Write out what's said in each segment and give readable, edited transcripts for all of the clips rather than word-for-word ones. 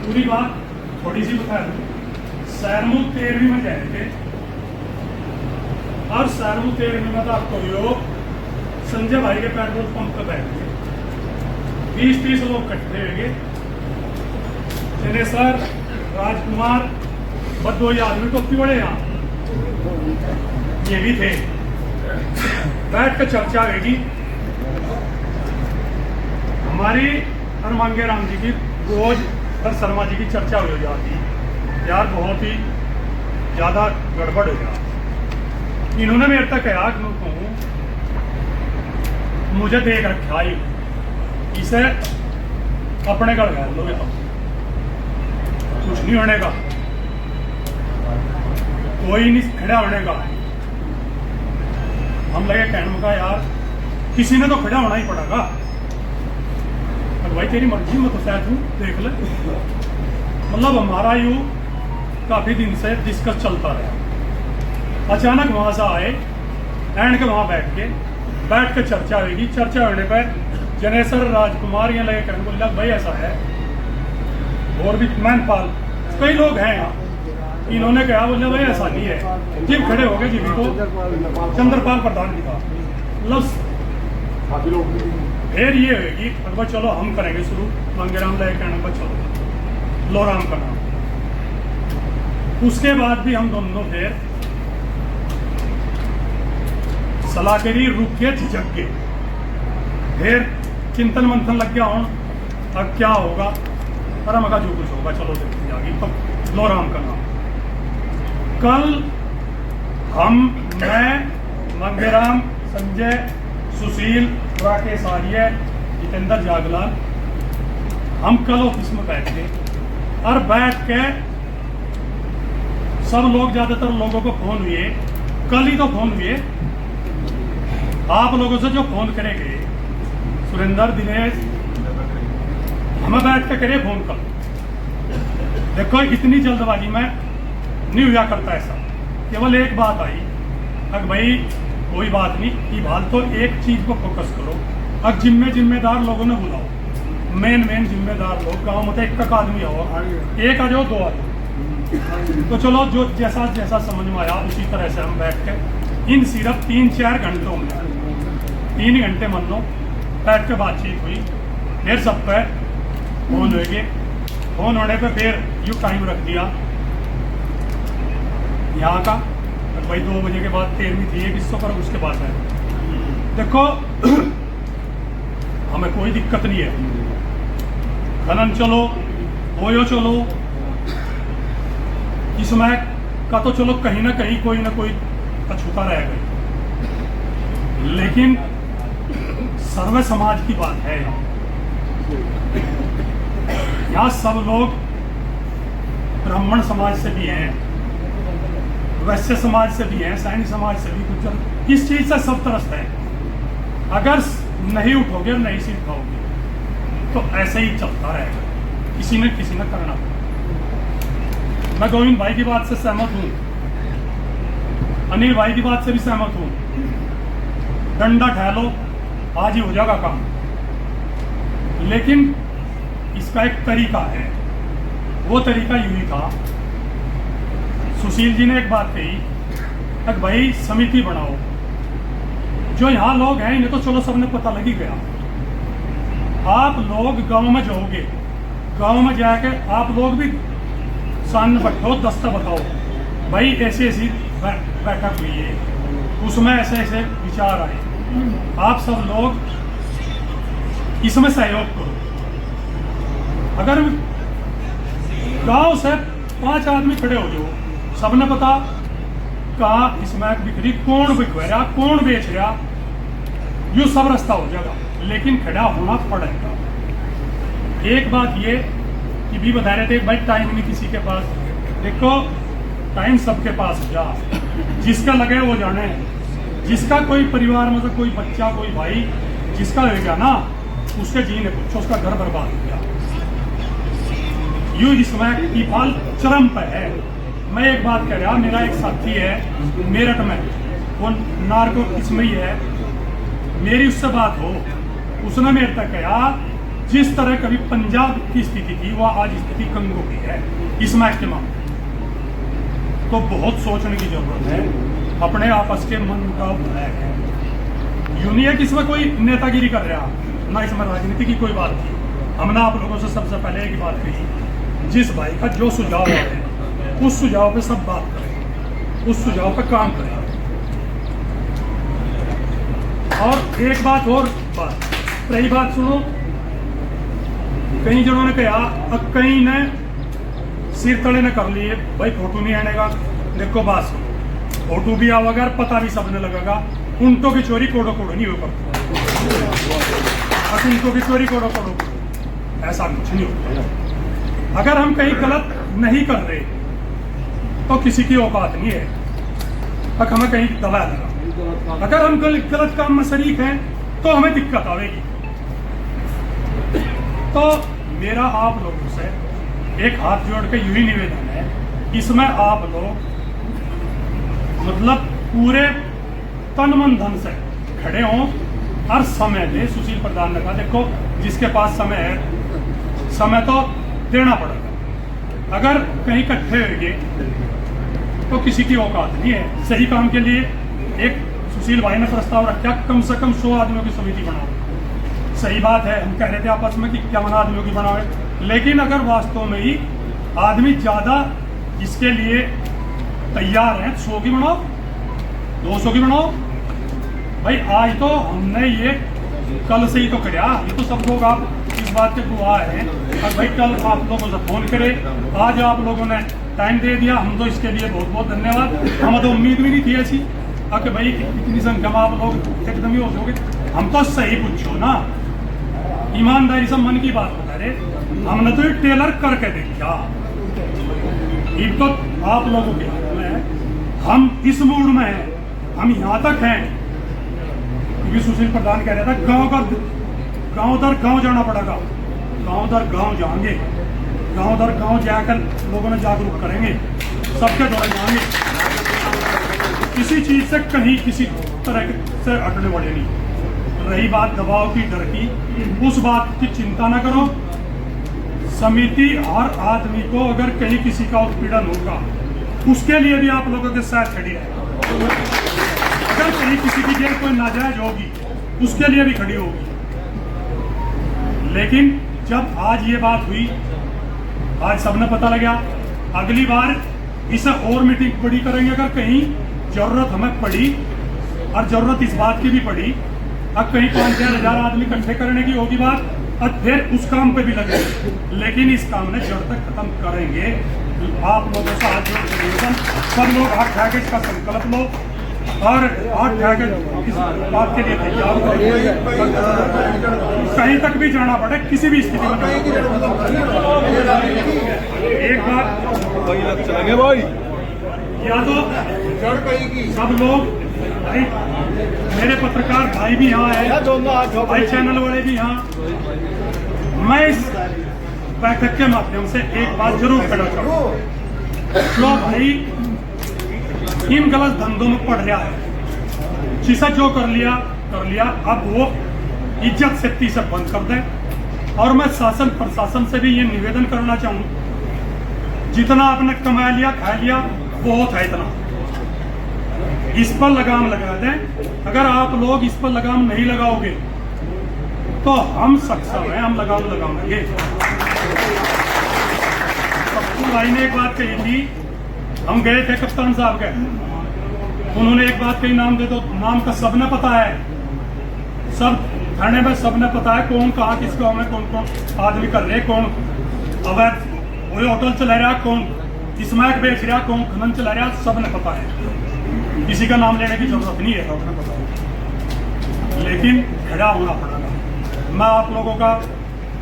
पूरी बात थोड़ी सी बता दूं। सैरमुख 13वीं में गए थे और सैरमुख 13वीं में तो आपको योग संजय भाई के पेट्रोल पंप पे बैठ गए 20-30 लोग इकट्ठे हुए। सर राजकुमार बस 2 आदमी टोपी बड़े यहाँ ये भी थे। बैठ कर चर्चा होगी हमारी और मांगे राम जी की रोज और शर्मा जी की चर्चा हो जाती यार, बहुत ही ज्यादा गड़बड़ हो गया। इन्होंने मेरे तक कहा कि मुझे देख रखा ही इसे अपने घर घर लो, कुछ नहीं होने का, कोई नहीं खड़ा होने का। हम लगे कहने का यार किसी ने तो खड़ा होना ही पड़ेगा। भाई तेरी मर्जी में तो शायद हूँ देख ले। मतलब हमारा यूं काफी दिन से डिस्कस चलता रहा। अचानक वहां से आए एंड के वहां बैठ के चर्चा होगी। चर्चा होने पर जनेश्वर राजकुमार यहाँ लगे कहने बोला भाई ऐसा है, और भी मैनपाल कई लोग हैं यहाँ। इन्होंने कहा बोले भाई ऐसा नहीं है, जिम खड़े हो गए जी को चंद्रपाल प्रधान जी का फिर ये होगी अकबर चलो हम करेंगे शुरू। मंगेराम लगे कहने पर चलो लो राम का नाम। उसके बाद भी हम दोनों फिर सलाह करी, रुक के झिझक के फिर चिंतन मंथन लग गया। अब क्या होगा, पर हम जो कुछ होगा चलो देखते जाएगी। तो लो राम का नाम। कल मैं मंगेराम, संजय, सुशील, राकेश आर्य, जितेंद्र जागलाल हम कल ऑफिस में बैठ गए और बैठ के सब लोग ज्यादातर लोगों को फोन हुए, कल ही तो फोन हुए आप लोगों से जो फोन करेंगे सुरेंद्र, दिनेश, हमें बैठ के करे फोन कल। देखो इतनी जल्दबाजी में नहीं हुआ करता ऐसा। केवल एक बात आई अब भाई कोई बात नहीं, फिलहाल तो एक चीज को फोकस करो। अब जिम्मेदार लोगों ने बुलाओ, मेन जिम्मेदार लोग गांव में एक आदमी आओ, एक आ जाओ, 2 आ जाओ। तो चलो जो जैसा समझ में आया उसी तरह से हम बैठ के इन सिर्फ 3-4 घंटों में 3 घंटे मान लो बैठ के बातचीत हुई। फिर सब पे फोन हुए, फोन होने पे फिर यू टाइम रख दिया यहाँ का भाई 2 बजे के बाद 13वीं थी 2100 पर उसके बाद है। देखो हमें कोई दिक्कत नहीं है, खनन चलो ओयो चलो, इसमें का तो चलो कहीं ना कहीं कोई ना कोई अछूता रहेगा, लेकिन सर्व समाज की बात है। यहाँ सब लोग ब्राह्मण समाज से भी हैं, वैश्य समाज से भी हैं, सैनी समाज से भी, कुछ इस चीज से सब तरस है। अगर नहीं उठोगे और नहीं सीख पाओगे तो ऐसे ही चलता रहेगा, किसी न करना। मैं गोविंद भाई की बात से सहमत हूँ, अनिल भाई की बात से भी सहमत हूँ। डंडा ठहलो आज ही हो जाएगा काम, लेकिन इसका एक तरीका है। वो तरीका यूं ही था, सुशील जी ने एक बात कही कि भाई समिति बनाओ। जो यहाँ लोग हैं इन्हें तो चलो सबने पता लग ही गया। आप लोग गांव में जाओगे, गांव में जाके आप लोग भी सामने बैठो, दस्ता बताओ भाई ऐसी बैठक हुई है, उसमें ऐसे विचार आए, आप सब लोग इसमें सहयोग करो। अगर गांव से 5 आदमी खड़े हो जाओ, सबने पता कहा इसमें बिक्री कौन बिक रहा, कौन बेच रहा, यू सब रास्ता हो जाएगा, लेकिन खड़ा होना पड़ेगा। एक बात ये कि भी बता रहे थे भाई टाइम नहीं किसी के पास। देखो टाइम सबके पास हो जा, जिसका लगे वो जाने। जिसका कोई परिवार में से कोई बच्चा, कोई भाई जिसका हो गया ना, उसके जीने कुछ उसका घर बर्बाद हो गया। यू इसमें इफाल चरम पे है। मैं एक बात कह रहा, मेरा एक साथी है मेरठ में, वो नार्को इसमें ही है, मेरी उससे बात हो, उसने मेरे तक कहा जिस तरह कभी पंजाब की स्थिति थी वह आज स्थिति कंगो की है इस मैच के मामले में। तो बहुत सोचने की जरूरत है, अपने आपस के मन मुटाव बनाया है। यूं नहीं है कि इसमें कोई नेतागिरी कर रहा, ना इसमें राजनीति की कोई बात थी। हमने आप लोगों से सबसे पहले एक बात कही, जिस भाई का जो सुझाव है उस सुझाव पे सब बात करें, उस सुझाव पे काम करें। और एक बात और बात रही, बात सुनो, कई जनों ने कहा, अब कई ने सिर तले ने कर लिए, भाई फोटो नहीं आनेगा। देखो बात सुनो, फोटो भी आवेगा, पता भी सबने लगेगा, ऊँटों की चोरी कोड़ो कोड़ो नहीं हो करती, ऊँटों की चोरी कोड़ो कोड़ो, ऐसा कुछ नहीं होता। अगर हम कहीं गलत नहीं कर रहे तो किसी की औकात नहीं है तक हमें कहीं दबा देगा। अगर हम गलत काम में शरीक हैं तो हमें दिक्कत आएगी। तो मेरा आप लोगों से एक हाथ जोड़ के यूं ही निवेदन है, इसमें आप लोग मतलब पूरे तन मन धन से खड़े हों और समय दे। सुशील प्रधान ने कहा, देखो जिसके पास समय है, समय तो देना पड़ेगा। अगर कहीं इकट्ठे होंगे तो किसी की औकात नहीं है। सही काम के लिए एक सुशील भाई ने प्रस्ताव रखा, कम से कम 100 आदमियों की समिति बनाओ। सही बात है, हम कह रहे थे आपस में कि क्या मना आदमियों की बनाए, लेकिन अगर वास्तव में ही आदमी ज्यादा इसके लिए तैयार हैं, 100 की बनाओ, 200 की बनाओ। भाई आज तो हमने ये कल से ही तो कराया, ये तो सब लोग आप इस बात के गवाह हैं। और भाई कल आप लोगों से फोन करे, आज आप लोगों ने टाइम दे दिया, हम तो इसके लिए बहुत बहुत धन्यवाद। हमें तो उम्मीद भी नहीं थी ऐसी कि भाई इतनी संख्या में आप लोग एकदम ही हो जाओगे। हम तो सही पूछो ना, ईमानदारी से मन की बात बता रहे, हमने तो ये टेलर करके देखा। एक तो आप लोगों के हाथ में है, हम इस मूड में हैं, हम यहाँ तक हैं क्योंकि सुशील प्रधान कह रहा था गांव दर गांव जाना पड़ेगा, गांव दर गांव जाएंगे, गांव दर गांव जाकर लोगों ने जागरूक करेंगे, सबके द्वारा जाएंगे। किसी चीज से कहीं किसी तरह से हटने वाले नहीं। रही बात दबाव की, डर की, उस बात की चिंता न करो। समिति हर आदमी को अगर कहीं किसी का उत्पीड़न होगा उसके लिए भी आप लोगों के साथ खड़ी है। अगर कहीं किसी की जेल कोई नाजायज होगी उसके लिए भी खड़ी होगी। लेकिन जब आज ये बात हुई, आज सबने पता लगा, अगली बार इसे और मीटिंग बड़ी करेंगे। अगर कहीं जरूरत हमें पड़ी और जरूरत इस बात की भी पड़ी, अब कहीं 5-6 हजार आदमी इकट्ठे करने की होगी बात, और फिर उस काम पे भी लगे। लेकिन इस काम ने जड़ तक खत्म करेंगे। आप लोगों से हाथ जोड़ के निवेदन, सब लोग हाथ उठा के इसका संकल्प लो और हाथ उठा के इस बात के लिए तैयार हो। कहीं तक भी जाना पड़े, किसी भी स्थिति में एक बात चलेंगे भाई, या तो सब लोग भाई, मेरे पत्रकार भाई भी यहाँ है, भाई चैनल वाले भी यहाँ, मैं इस बैठक के माध्यम से एक बात जरूर कहना चाहूँगा। जो भाई इन गलत धंधों में पड़ रहा है, जिसे जो कर लिया, अब वो इज्जत से से बंद कर दे। और मैं शासन प्रशासन से भी ये निवेदन करना चाहूँ, जितना आपने कमा लिया खा लिया बहुत है, इतना इस पर लगाम लगा दें। अगर आप लोग इस पर लगाम नहीं लगाओगे तो हम सक्षम हैं, हम लगाम लगाएंगे। पप्पू भाई ने एक बात कही थी, हम गए थे कप्तान साहब के, उन्होंने एक बात कही, नाम दे दो, नाम का सबने पता है, सब थाने में सबने पता है कौन कहाँ किस गाँव में कौन कौन आदमी कर रहे, कौन अवैध वही होटल चला रहा, कौन स्मैक बेच रहा, कौन खनन चला रहा, सबने पता है। किसी का नाम लेने की जरूरत नहीं है, आपने पता है। लेकिन खड़ा होना पड़ेगा। मैं आप लोगों का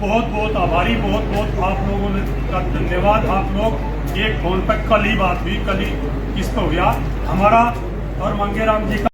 बहुत बहुत आभारी, बहुत बहुत आप लोगों ने का धन्यवाद। आप लोग एक फोन पर कल ही बात हुई, कल ही इस पर हुआ हमारा और मंगेराम जी का